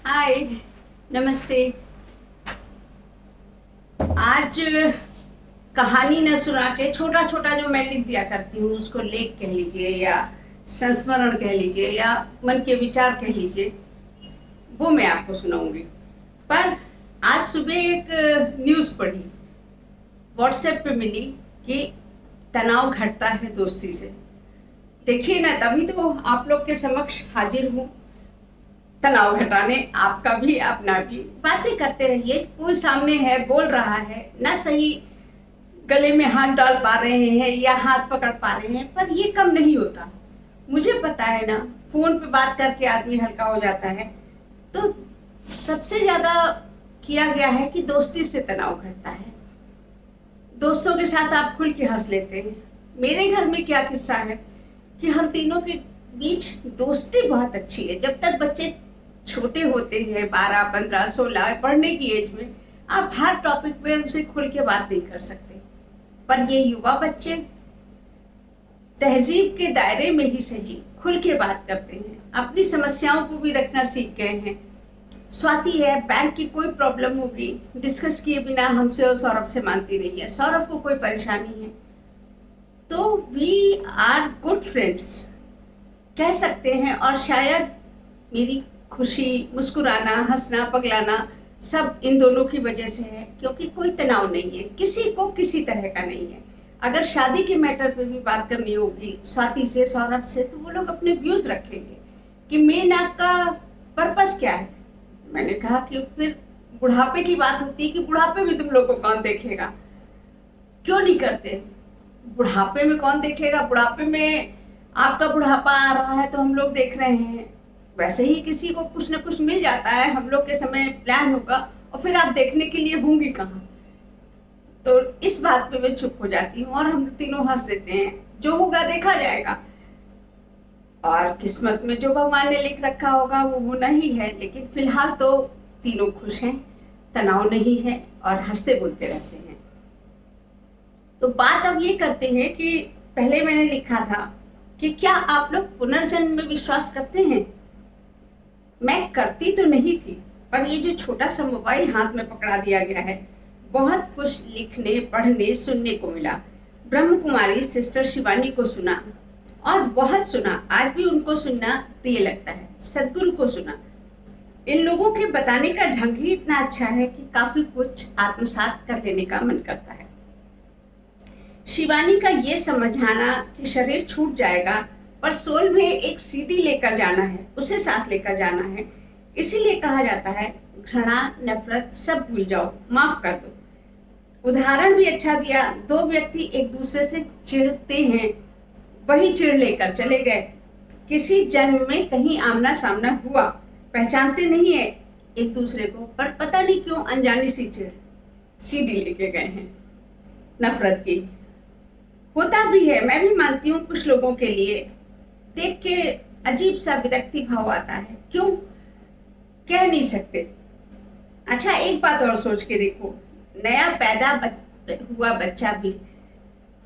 हाय, नमस्ते। आज कहानी न सुना के छोटा छोटा जो मैं लिख दिया करती हूँ उसको लेख कह लीजिए या संस्मरण कह लीजिए या मन के विचार कह लीजिए, वो मैं आपको सुनाऊंगी। पर आज सुबह एक न्यूज़ पढ़ी, व्हाट्सएप पे मिली कि तनाव घटता है दोस्ती से। देखिए ना, तभी तो आप लोग के समक्ष हाजिर हूँ तनाव घटाने। आपका भी अपना भी बातें करते रहिए। कोई सामने है, बोल रहा है ना, सही गले में हाथ डाल पा रहे हैं या हाथ पकड़ पा रहे हैं, पर ये कम नहीं होता। मुझे पता है ना, फोन पे बात करके आदमी हल्का हो जाता है। तो सबसे ज्यादा किया गया है कि दोस्ती से तनाव घटता है। दोस्तों के साथ आप खुल के हंस लेते हैं। मेरे घर में क्या किस्सा है कि हम तीनों के बीच दोस्ती बहुत अच्छी है। जब तक बच्चे छोटे होते हैं, 12, 15, 16 पढ़ने की एज में, आप हर टॉपिक पे उनसे खुल के बात नहीं कर सकते। पर ये युवा बच्चे तहजीब के दायरे में ही सही खुल के बात करते हैं, अपनी समस्याओं को भी रखना सीख गए हैं। स्वाति है, बैंक की कोई प्रॉब्लम होगी डिस्कस किए बिना हमसे और सौरभ से मानती नहीं है। सौरभ को कोई परेशानी है तो वी आर गुड फ्रेंड्स कह सकते हैं। और शायद मेरी खुशी, मुस्कुराना, हंसना, पगलाना सब इन दोनों की वजह से है, क्योंकि कोई तनाव नहीं है, किसी को किसी तरह का नहीं है। अगर शादी के मैटर पे भी बात करनी होगी स्वाति से, सौरभ से, तो वो लोग अपने व्यूज रखेंगे कि मेन आपका पर्पस क्या है। मैंने कहा कि फिर बुढ़ापे की बात होती है कि बुढ़ापे में तुम लोग को कौन देखेगा, क्यों नहीं करते? बुढ़ापे में कौन देखेगा? बुढ़ापे में आपका बुढ़ापा आ रहा है तो हम लोग देख रहे हैं, वैसे ही किसी को कुछ ना कुछ मिल जाता है। हम लोग के समय प्लान होगा और फिर आप देखने के लिए होंगी कहाँ। तो इस बात पे मैं चुप हो जाती हूँ और हम तीनों हंस देते हैं। जो होगा देखा जाएगा, और किस्मत में जो भगवान ने लिख रखा होगा वो होना ही है। लेकिन फिलहाल तो तीनों खुश हैं, तनाव नहीं है और हंसते बोलते रहते हैं। तो बात अब ये करते हैं कि पहले मैंने लिखा था कि क्या आप लोग पुनर्जन्म में विश्वास करते हैं? मैं करती तो नहीं थी, पर ये जो छोटा सा मोबाइल हाथ में पकड़ा दिया गया है, बहुत कुछ लिखने, पढ़ने, सुनने को मिला। ब्रह्म कुमारी सिस्टर शिवानी को सुना और बहुत सुना, आज भी उनको सुनना प्रिय लगता है। सदगुरु को सुना। इन लोगों के बताने का ढंग ही इतना अच्छा है कि काफी कुछ आत्मसात कर लेने का मन करता है। शिवानी का ये समझाना कि शरीर छूट जाएगा पर सोल में एक सीडी लेकर जाना है, उसे साथ लेकर जाना है। इसीलिए कहा जाता है घृणा, नफरत सब भूल जाओ, माफ कर दो। उदाहरण भी अच्छा दिया। दो व्यक्ति एक दूसरे से चिढ़ते हैं, वही चिढ़ लेकर चले गए। किसी जन्म में कहीं आमना सामना हुआ, पहचानते नहीं है एक दूसरे को, पर पता नहीं क्यों अनजानी सी चिढ़ सीडी लेके गए हैं नफरत की। होता भी है, मैं भी मानती हूँ कुछ लोगों के लिए देख के अजीब सा विरक्ति भाव आता है। क्यों कह नहीं सकते? अच्छा, एक बात और सोच के देखो, नया पैदा हुआ बच्चा भी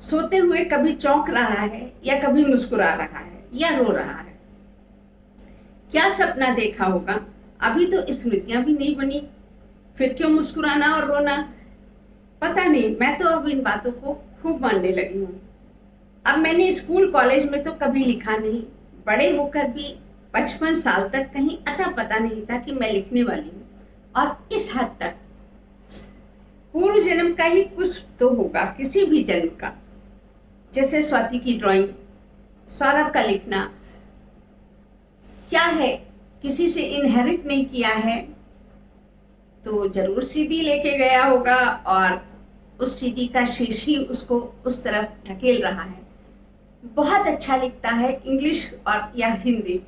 सोते हुए कभी चौंक रहा है या कभी मुस्कुरा रहा है या रो रहा है। क्या सपना देखा होगा? अभी तो स्मृतियां भी नहीं बनी, फिर क्यों मुस्कुराना और रोना? पता नहीं, मैं तो अब इन बातों को खूब मानने लगी हूँ। अब मैंने स्कूल कॉलेज में तो कभी लिखा नहीं, बड़े होकर भी 55 साल तक कहीं अता पता नहीं था कि मैं लिखने वाली हूँ। और इस हद तक पूर्व जन्म का ही कुछ तो होगा, किसी भी जन्म का। जैसे स्वाति की ड्राइंग, सौरभ का लिखना, क्या है किसी से इनहेरिट नहीं किया है तो जरूर सीडी लेके गया होगा और उस सीडी का शीश ही उसको उस तरफ ढकेल रहा है। बहुत अच्छा लिखता है इंग्लिश और या हिंदी।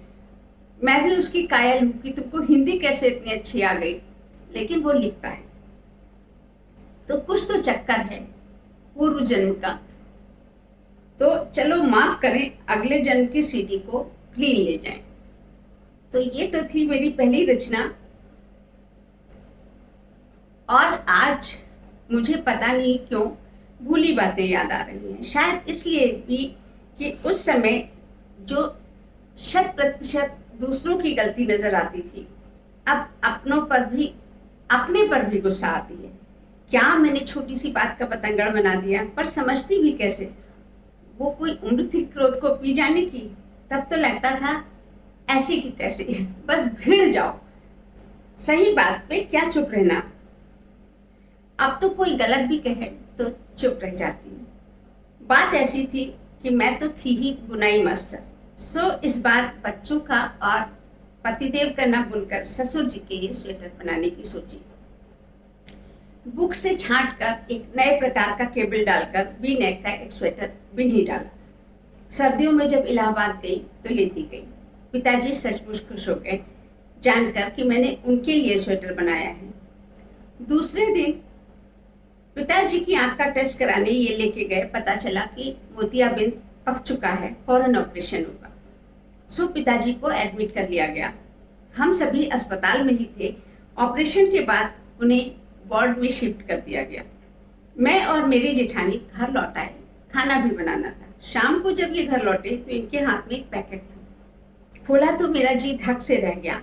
मैं भी उसकी कायल हूँ कि तुमको हिंदी कैसे इतनी अच्छी आ गई, लेकिन वो लिखता है। तो कुछ तो चक्कर है पूर्व जन्म का। तो चलो माफ करें, अगले जन्म की सीडी को क्लीन ले जाएं। तो ये तो थी मेरी पहली रचना। और आज मुझे पता नहीं क्यों भूली बातें याद आ रही हैं। शायद इसलिए भी कि उस समय जो 100% दूसरों की गलती नजर आती थी, अब अपने पर भी गुस्सा आती है। क्या मैंने छोटी सी बात का बतंगड़ बना दिया, पर समझती भी कैसे। वो कोई उम्र थी क्रोध को पी जाने की। तब तो लगता था ऐसी की तैसी, बस भिड़ जाओ, सही बात पे क्या चुप रहना। अब तो कोई गलत भी कहे तो चुप रह जाती हूँ। बात ऐसी थी कि मैं तो थी ही बुनाई मास्टर। सो इस बार बच्चों का और पतिदेव का न बुनकर ससुर जी के लिए स्वेटर बनाने की सोची। बुक से छांट कर एक नए प्रकार का केबल डालकर वी नेक का एक स्वेटर बिन ही डाला। सर्दियों में जब इलाहाबाद गई तो लेती गई। पिताजी सचमुच खुश हो गए जानकर कि मैंने उनके लिए स्वेटर बनाया है। दूसरे दिन पिताजी की आंख का टेस्ट कराने ये लेके गए। पता चला कि मोतियाबिंद पक चुका है, फौरन ऑपरेशन होगा। सो पिताजी को एडमिट कर लिया गया। हम सभी अस्पताल में ही थे। ऑपरेशन के बाद उन्हें वार्ड में शिफ्ट कर दिया गया। मैं और मेरी जेठानी घर लौट आए। खाना भी बनाना था। शाम को जब ये घर लौटे तो इनके हाथ में एक पैकेट था। खोला तो मेरा जी धक से रह गया।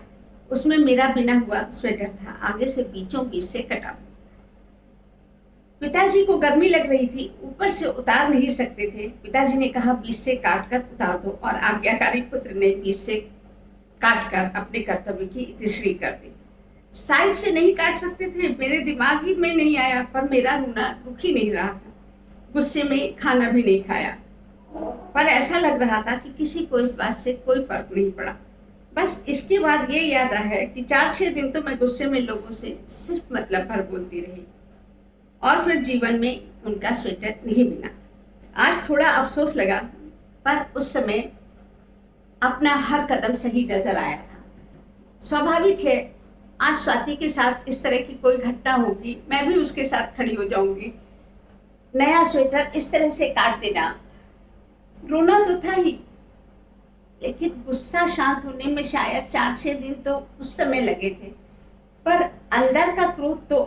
उसमें मेरा बिना हुआ स्वेटर था, आगे से बीचों बीच से कटा। पिताजी को गर्मी लग रही थी, ऊपर से उतार नहीं सकते थे। पिताजी ने कहा बीच से काट कर उतार दो, और आज्ञाकारी पुत्र ने बीच से काट कर अपने कर्तव्य की इतिश्री कर दी। साइड से नहीं काट सकते थे, मेरे दिमाग ही में नहीं आया, पर मेरा रोना रुक ही नहीं रहा था। गुस्से में खाना भी नहीं खाया, पर ऐसा लग रहा था कि किसी को इस बात से कोई फर्क नहीं पड़ा। बस इसके बाद ये याद रहा है कि 4-6 दिन तो मैं गुस्से में लोगों से सिर्फ मतलब भर बोलती रही, और फिर जीवन में उनका स्वेटर नहीं बिना। आज थोड़ा अफसोस लगा, पर उस समय अपना हर कदम सही नजर आया था। स्वाभाविक है, आज स्वाति के साथ इस तरह की कोई घटना होगी, मैं भी उसके साथ खड़ी हो जाऊंगी। नया स्वेटर इस तरह से काट देना, रोना तो था ही, लेकिन गुस्सा शांत होने में शायद 4-6 दिन तो उस समय लगे थे। पर अंदर का क्रोध तो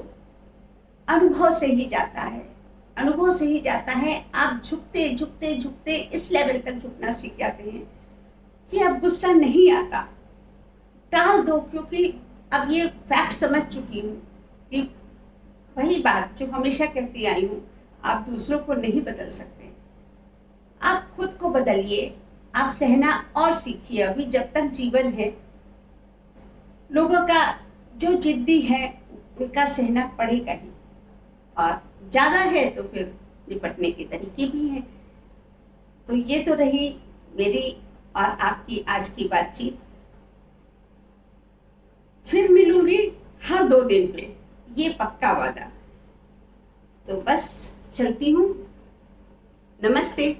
अनुभव से ही जाता है, अनुभव से ही जाता है। आप झुकते झुकते झुकते इस लेवल तक झुकना सीख जाते हैं कि अब गुस्सा नहीं आता, टाल दो, क्योंकि अब ये फैक्ट समझ चुकी हूँ कि वही बात जो हमेशा कहती आई हूँ, आप दूसरों को नहीं बदल सकते, आप खुद को बदलिए। आप सहना और सीखिए, अभी जब तक जीवन है। लोगों का जो जिद्दी है उनका सहना पड़ेगा ही, और ज़्यादा है तो फिर निपटने के तरीके भी हैं। तो ये तो रही मेरी और आपकी आज की बातचीत। फिर मिलूंगी हर 2 दिन पे, ये पक्का वादा। तो बस चलती हूँ, नमस्ते।